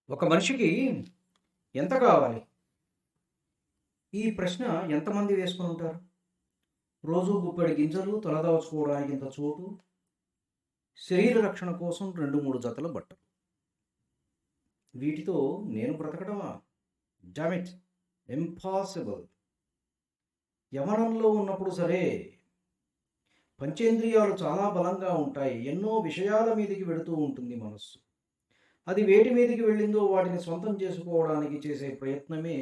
ఒక మనిషికి ఎంత కావాలి? ఈ ప్రశ్న ఎంతమంది వేసుకొని ఉంటారు? రోజు గుప్పెడు గింజలు, తలదాచుకోవడానికి ఇంత చోటు, శరీర రక్షణ కోసం 2, 3 జతల బట్టలు. వీటితో నేను బ్రతకడమా? డామిట్! ఇంపాసిబుల్. యవ్వనంలో ఉన్నప్పుడు సరే, పంచేంద్రియాలు చాలా బలంగా ఉంటాయి. ఎన్నో విషయాల మీదకి వెళుతూ ఉంటుంది మనస్సు. అది వేటి మీదకి వెళ్ళిందో వాటిని సొంతం చేసుకోవడానికి చేసే ప్రయత్నమే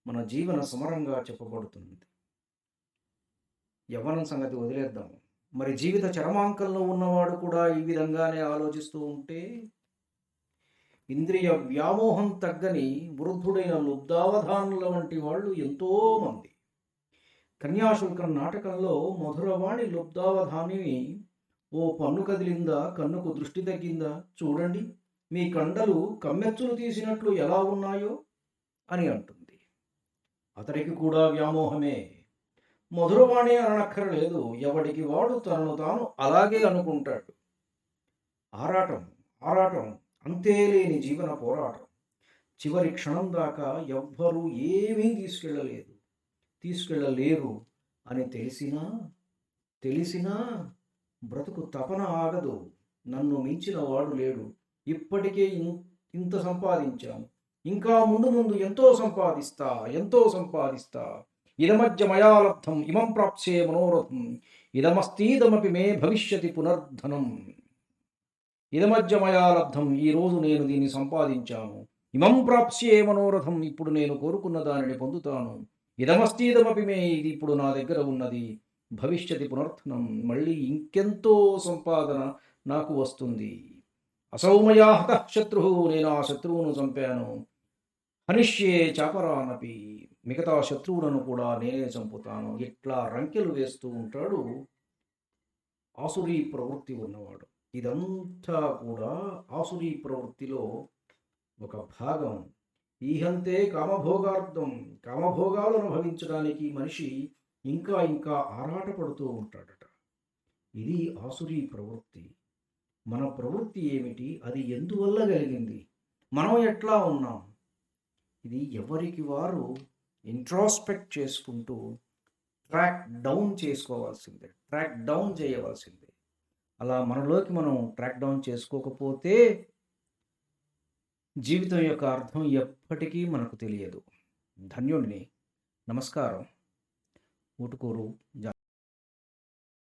మన జీవన సమరంగా చెప్పబడుతుంది. యవ్వనం సంగతి వదిలేద్దాం. మరి జీవిత చరమాంకంలో ఉన్నవాడు కూడా ఈ విధంగానే ఆలోచిస్తూ ఉంటే, ఇంద్రియ వ్యామోహం తగ్గని వృద్ధుడైన లుబ్ధావధానుల వంటి వాళ్ళు ఎంతోమంది. కన్యాశుల్కం నాటకంలో మధురవాణి లుబ్ధావధానిని ఓ పన్ను కదిలిందా, కన్నుకు దృష్టి తగ్గిందా, చూడండి మీ కండలు కమ్మెచ్చులు తీసినట్లు ఎలా ఉన్నాయో అని అంటుంది. అతడికి కూడా వ్యామోహమే. మధురవాణి అనక్కరలేదు, ఎవడికి వాడు తనను తాను అలాగే అనుకుంటాడు. ఆరాటం ఆరాటం అంతేలేని జీవన పోరాటం. చివరి క్షణం దాకా ఎవ్వరూ ఏమీ తీసుకెళ్ళలేరు అని తెలిసినా బ్రతుకు తపన ఆగదు. నన్ను మించిన వాడు లేడు, ఇప్పటికే ఇంత సంపాదించాను, ఇంకా ముందు ముందు ఎంతో సంపాదిస్తా. ఇదమద్య మయా లబ్ధం ఇమం ప్రాప్స్యే మనోరథం, ఇదమస్తీదమపి మే భవిష్యతి పునర్ధనం. ఇదమద్య మయా లబ్ధం, ఈరోజు నేను దీన్ని సంపాదించాను. ఇమం ప్రాప్స్యే మనోరథం, ఇప్పుడు నేను కోరుకున్న దానిని పొందుతాను. ఇదమస్తీదమపి మే, ఇది ఇప్పుడు నా దగ్గర ఉన్నది. భవిష్యతి పునర్ధనం, మళ్ళీ ఇంకెంతో సంపాదన నాకు వస్తుంది. అసౌమయా హతః శత్రు, నేను ఆ శత్రువును చంపాను. హనిష్యే చాపరానపి, మిగతా శత్రువులను కూడా నేనే చంపుతాను. ఇట్లా రంకెలు వేస్తూ ఉంటాడు ఆసురీ ప్రవృత్తి ఉన్నవాడు. ఇదంతా కూడా ఆసురీ ప్రవృత్తిలో ఒక భాగం. ఈహంతే కామభోగార్థం, కామభోగాలను అనుభవించడానికి మనిషి ఇంకా ఇంకా ఆరాటపడుతూ ఉంటాడట. ఇది ఆసురీ ప్రవృత్తి. మన ప్రవృత్తి ఏమిటి? అది ఎందువల్ల కలిగింది? మనం ఎట్లా ఉన్నాం? ఇది ఎవరికి వారు ఇంట్రాస్పెక్ట్ చేసుకుంటూ ట్రాక్ డౌన్ చేయవలసిందే. అలా మనలోకి మనం ట్రాక్ డౌన్ చేసుకోకపోతే జీవితం యొక్క అర్థం ఎప్పటికీ మనకు తెలియదు. ధన్యుడిని. నమస్కారం. ఊటుకూరు